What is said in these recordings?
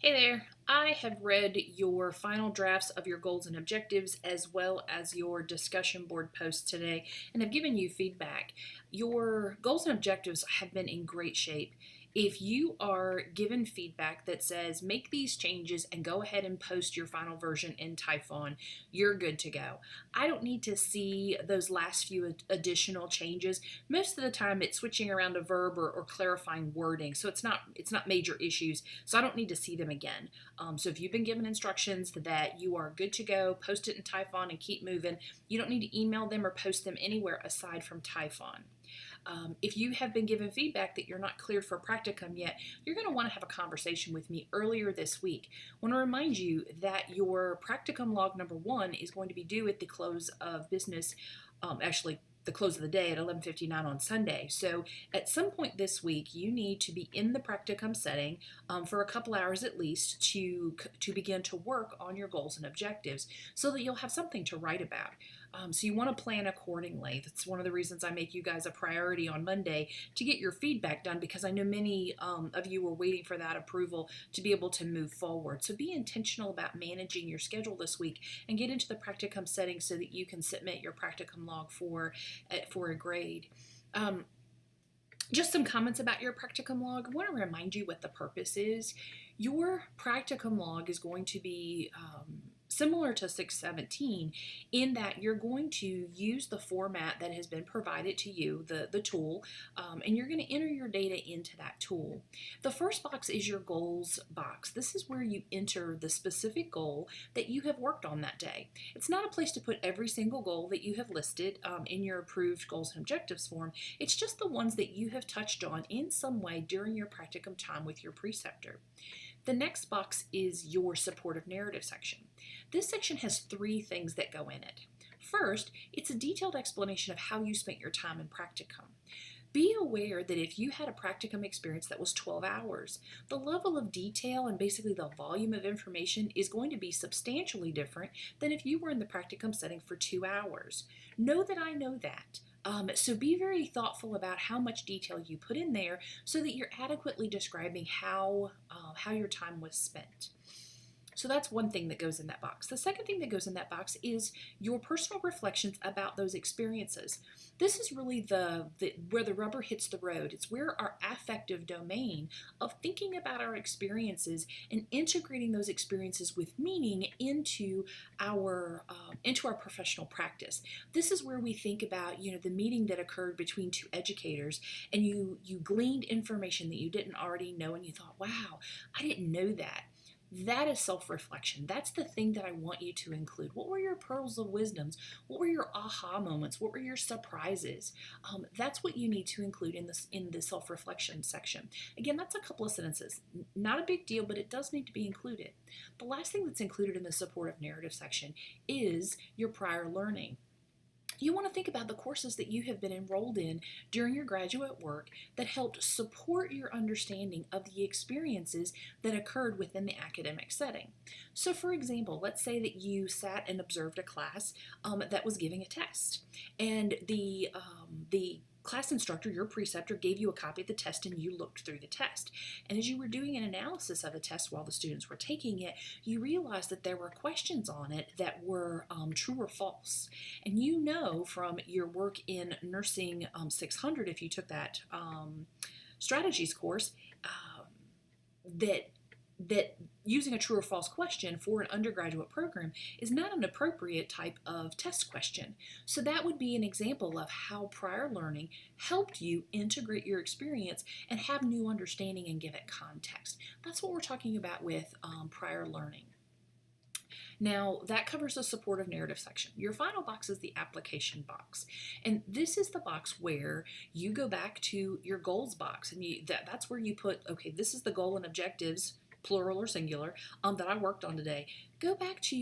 Hey there, I have read your final drafts of your goals and objectives as well as your discussion board posts today and have given you feedback. Your goals and objectives have been in great shape. If you are given feedback that says make these changes and go ahead and post your final version in Typhon, you're good to go. I don't need to see those last few additional changes. Most of the time it's switching around a verb or clarifying wording, so it's not major issues, so I don't need to see them again. So if you've been given instructions that you are good to go, post it in Typhon and keep moving. You don't need to email them or post them anywhere aside from Typhon. If you have been given feedback that you're not cleared for practicum yet, you're going to want to have a conversation with me earlier this week. I want to remind you that your practicum log number 1 is going to be due at the close of business, actually the close of the day at 11:59 on Sunday. So at some point this week, you need to be in the practicum setting for a couple hours at least to begin to work on your goals and objectives so that you'll have something to write about. So you want to plan accordingly. That's one of the reasons I make you guys a priority on Monday to get your feedback done, because I know many of you were waiting for that approval to be able to move forward. So be intentional about managing your schedule this week and get into the practicum setting so that you can submit your practicum log for a grade. Just some comments about your practicum log. I want to remind you what the purpose is. Your practicum log is going to be similar to 617 in that you're going to use the format that has been provided to you, the tool, and you're going to enter your data into that tool. The first box is your goals box. This is where you enter the specific goal that you have worked on that day. It's not a place to put every single goal that you have listed in your approved goals and objectives form. It's just the ones that you have touched on in some way during your practicum time with your preceptor. The next box is your supportive narrative section. This section has 3 things that go in it. First, it's a detailed explanation of how you spent your time in practicum. Be aware that if you had a practicum experience that was 12 hours, the level of detail and basically the volume of information is going to be substantially different than if you were in the practicum setting for 2 hours. Know that I know that. So be very thoughtful about how much detail you put in there so that you're adequately describing how your time was spent. So that's one thing that goes in that box. The second thing that goes in that box is your personal reflections about those experiences. This is really where the rubber hits the road. It's where our affective domain of thinking about our experiences and integrating those experiences with meaning into our professional practice. This is where we think about, the meeting that occurred between 2 educators, and you gleaned information that you didn't already know, and you thought, wow, I didn't know that. That is self-reflection. That's the thing that I want you to include. What were your pearls of wisdoms? What were your aha moments? What were your surprises? That's what you need to include in the self-reflection section. Again, that's a couple of sentences. Not a big deal, but it does need to be included. The last thing that's included in the supportive narrative section is your prior learning. You want to think about the courses that you have been enrolled in during your graduate work that helped support your understanding of the experiences that occurred within the academic setting. So for example, let's say that you sat and observed a class that was giving a test, and the class instructor, your preceptor, gave you a copy of the test and you looked through the test. And as you were doing an analysis of the test while the students were taking it, you realized that there were questions on it that were true or false. And you know from your work in Nursing 600, if you took that strategies course, that using a true or false question for an undergraduate program is not an appropriate type of test question. So that would be an example of how prior learning helped you integrate your experience and have new understanding and give it context. That's what we're talking about with prior learning. Now, that covers the supportive narrative section. Your final box is the application box. And this is the box where you go back to your goals box, and that's where you put, okay, this is the goal and objectives, plural or singular, that I worked on today. Go back to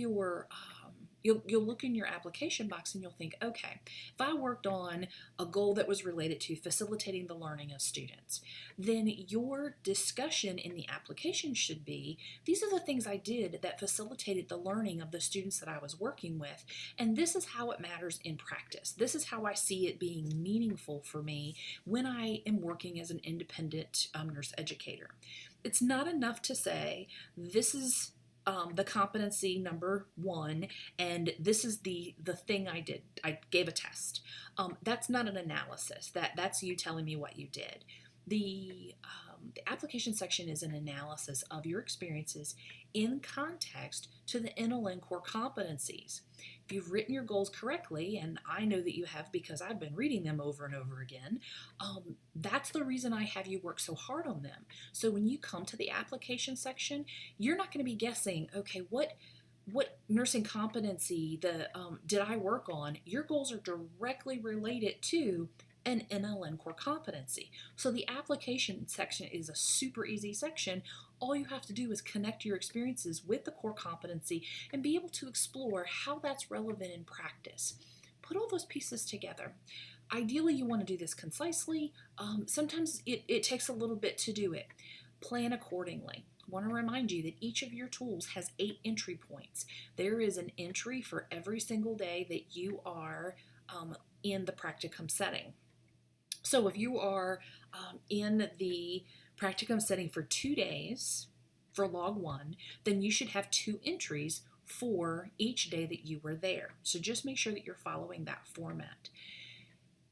you'll look in your application box and you'll think, okay, if I worked on a goal that was related to facilitating the learning of students, then your discussion in the application should be, these are the things I did that facilitated the learning of the students that I was working with, and this is how it matters in practice. This is how I see it being meaningful for me when I am working as an independent nurse educator. It's not enough to say, this is the competency number one, and this is the thing I did. I gave a test. That's not an analysis. That's you telling me what you did. The application section is an analysis of your experiences in context to the NLN core competencies. If you've written your goals correctly, and I know that you have because I've been reading them over and over again, that's the reason I have you work so hard on them. So when you come to the application section, you're not going to be guessing, okay, what nursing competency did I work on? Your goals are directly related to an NLN core competency. So the application section is a super easy section. All you have to do is connect your experiences with the core competency and be able to explore how that's relevant in practice. Put all those pieces together. Ideally, you want to do this concisely. Sometimes it takes a little bit to do it. Plan accordingly. I want to remind you that each of your tools has 8 entry points. There is an entry for every single day that you are in the practicum setting. So if you are in the practicum setting for 2 days for log 1, then you should have 2 entries for each day that you were there. So just make sure that you're following that format.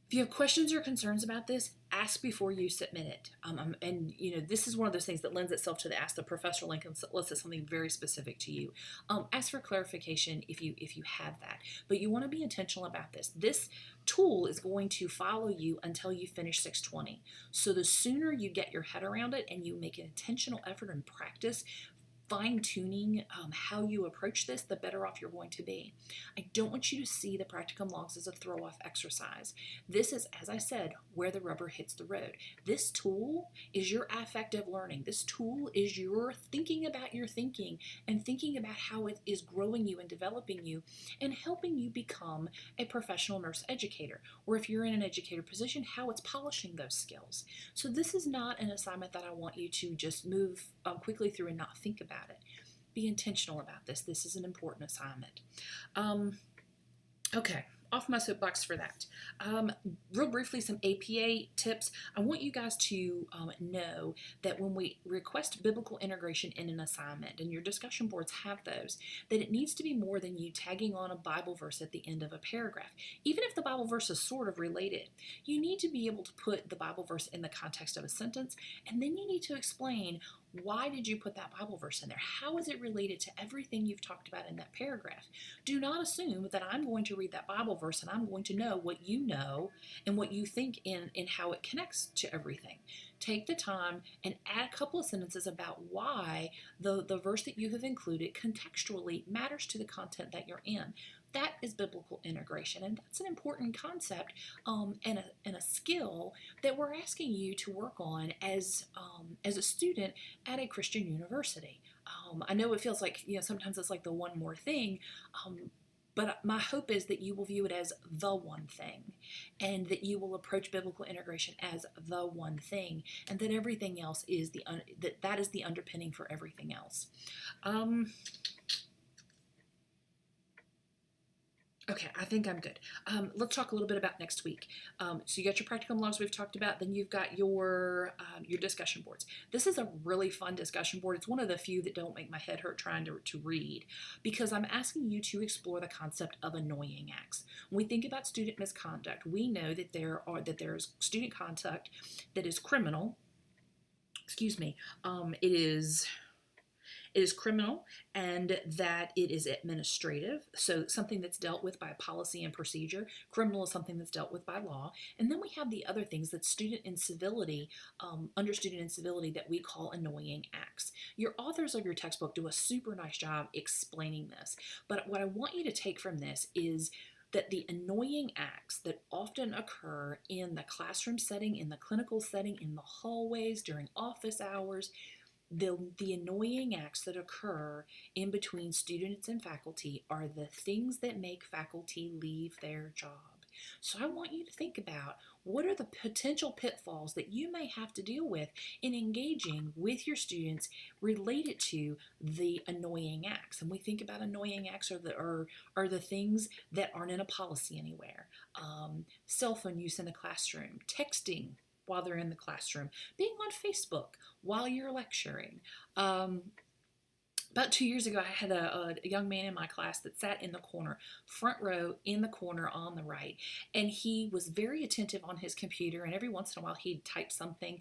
If you have questions or concerns about this, ask before you submit it. And this is one of those things that lends itself to the Ask the Professor link unless it's something very specific to you. Ask for clarification if you have that. But you want to be intentional about this. This tool is going to follow you until you finish 620. So the sooner you get your head around it and you make an intentional effort and practice fine-tuning how you approach this, the better off you're going to be. I don't want you to see the practicum logs as a throw-off exercise. This is, as I said, where the rubber hits the road. This tool is your affective learning. This tool is your thinking about your thinking and thinking about how it is growing you and developing you and helping you become a professional nurse educator, or if you're in an educator position, how it's polishing those skills. So this is not an assignment that I want you to just move quickly through and not think about it. Be intentional about this. This is an important assignment. Okay, off my soapbox for that. Real briefly, some APA tips. I want you guys to know that when we request biblical integration in an assignment, and your discussion boards have those, that it needs to be more than you tagging on a Bible verse at the end of a paragraph. Even if the Bible verse is sort of related, you need to be able to put the Bible verse in the context of a sentence, and then you need to explain, why did you put that Bible verse in there? How is it related to everything you've talked about in that paragraph? Do not assume that I'm going to read that Bible verse and I'm going to know what you know and what you think in how it connects to everything. Take the time and add a couple of sentences about why the verse that you have included contextually matters to the content that you're in. That is biblical integration, and that's an important concept and a skill that we're asking you to work on as a student at a Christian university. I know it feels like sometimes it's like the one more thing, but my hope is that you will view it as the one thing, and that you will approach biblical integration as the one thing, and that everything else is that is the underpinning for everything else. Okay, I think I'm good. Let's talk a little bit about next week. So you got your practicum logs we've talked about, then you've got your discussion boards. This is a really fun discussion board. It's one of the few that don't make my head hurt trying to read, because I'm asking you to explore the concept of annoying acts. When we think about student misconduct, we know that there's student conduct that is criminal. It is criminal, and that it is administrative, so something that's dealt with by policy and procedure. Criminal is something that's dealt with by law. And then we have the other things that student incivility, under student incivility, that we call annoying acts. Your authors of your textbook do a super nice job explaining this, but what I want you to take from this is that the annoying acts that often occur in the classroom setting, in the clinical setting, in the hallways, during office hours, The annoying acts that occur in between students and faculty are the things that make faculty leave their job. So I want you to think about what are the potential pitfalls that you may have to deal with in engaging with your students related to the annoying acts. And we think about annoying acts are the things that aren't in a policy anywhere. Cell phone use in the classroom, texting while they're in the classroom, being on Facebook while you're lecturing. About 2 years ago, I had a young man in my class that sat in the corner, front row in the corner on the right, and he was very attentive on his computer, and every once in a while he'd type something,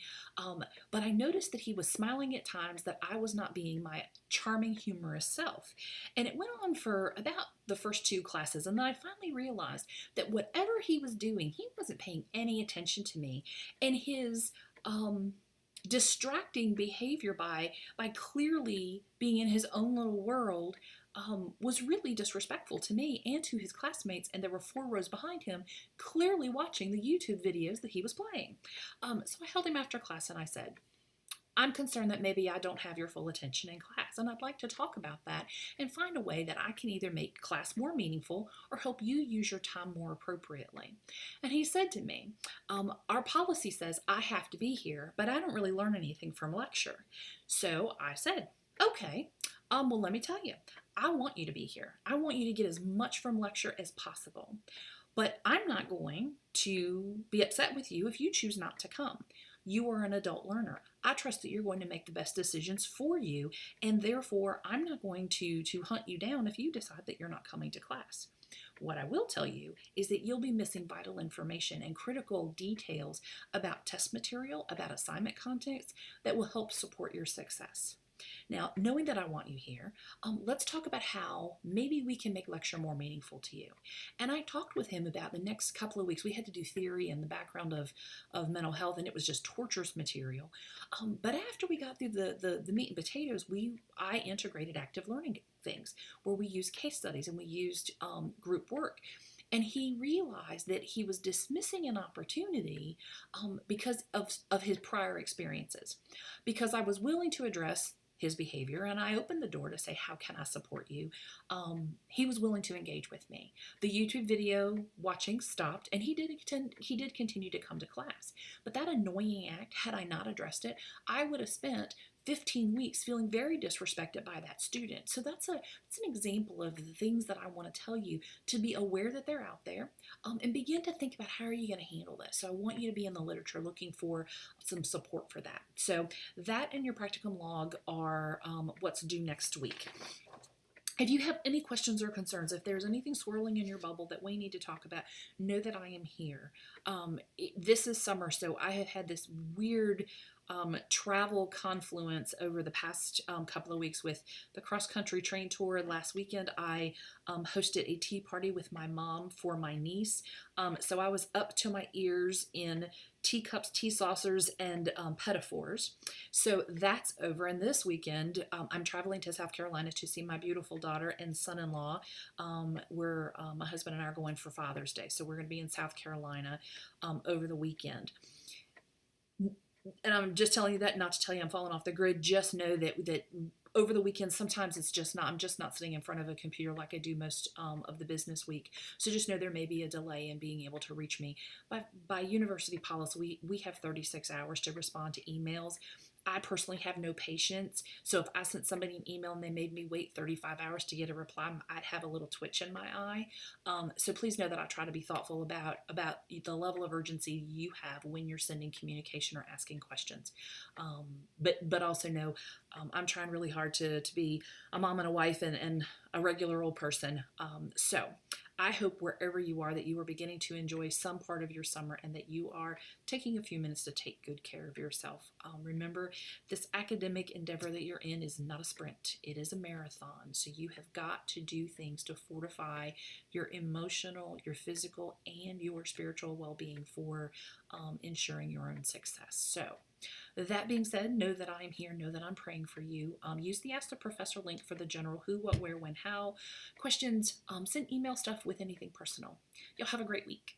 but I noticed that he was smiling at times that I was not being my charming, humorous self. And it went on for about the first 2 classes, and then I finally realized that whatever he was doing, he wasn't paying any attention to me, and his distracting behavior by clearly being in his own little world was really disrespectful to me and to his classmates, and there were 4 rows behind him clearly watching the YouTube videos that he was playing. So I held him after class and I said, I'm concerned that maybe I don't have your full attention in class, and I'd like to talk about that and find a way that I can either make class more meaningful or help you use your time more appropriately. And he said to me, our policy says I have to be here, but I don't really learn anything from lecture. So I said, okay, well, let me tell you, I want you to be here. I want you to get as much from lecture as possible, but I'm not going to be upset with you if you choose not to come. You are an adult learner. I trust that you're going to make the best decisions for you, and therefore I'm not going to hunt you down if you decide that you're not coming to class. What I will tell you is that you'll be missing vital information and critical details about test material, about assignment contents that will help support your success. Now, knowing that I want you here, let's talk about how maybe we can make lecture more meaningful to you. And I talked with him about the next couple of weeks. We had to do theory and the background of mental health, and it was just torturous material. But after we got through the meat and potatoes, I integrated active learning things where we used case studies and we used group work. And he realized that he was dismissing an opportunity because of his prior experiences. Because I was willing to address his behavior, and I opened the door to say, how can I support you? He was willing to engage with me. The YouTube video watching stopped, and he did continue to come to class. But that annoying act, had I not addressed it, I would have spent 15 weeks feeling very disrespected by that student. So that's an example of the things that I want to tell you, to be aware that they're out there, and begin to think about how are you going to handle this. So I want you to be in the literature looking for some support for that. So that and your practicum log are what's due next week. If you have any questions or concerns, if there's anything swirling in your bubble that we need to talk about, know that I am here. This is summer, so I have had this weird travel confluence over the past couple of weeks with the cross-country train tour. Last weekend, I hosted a tea party with my mom for my niece. So I was up to my ears in teacups, tea saucers, and pedophores. So that's over. And this weekend, I'm traveling to South Carolina to see my beautiful daughter and son-in-law. Where my husband and I are going for Father's Day. So we're going to be in South Carolina over the weekend. And I'm just telling you that not to tell you I'm falling off the grid. Just know that over the weekend, sometimes I'm just not sitting in front of a computer like I do most of the business week. So just know there may be a delay in being able to reach me. By university policy, we have 36 hours to respond to emails. I personally have no patience. So if I sent somebody an email and they made me wait 35 hours to get a reply, I'd have a little twitch in my eye. So please know that I try to be thoughtful about the level of urgency you have when you're sending communication or asking questions. But also know I'm trying really hard to be a mom and a wife and a regular old person. So I hope wherever you are that you are beginning to enjoy some part of your summer and that you are taking a few minutes to take good care of yourself. Remember, this academic endeavor that you're in is not a sprint. It is a marathon. So you have got to do things to fortify your emotional, your physical, and your spiritual well-being for ensuring your own success. So that being said, know that I am here. Know that I'm praying for you. Use the Ask the Professor link for the general who, what, where, when, how questions. Send email stuff with anything personal. Y'all have a great week.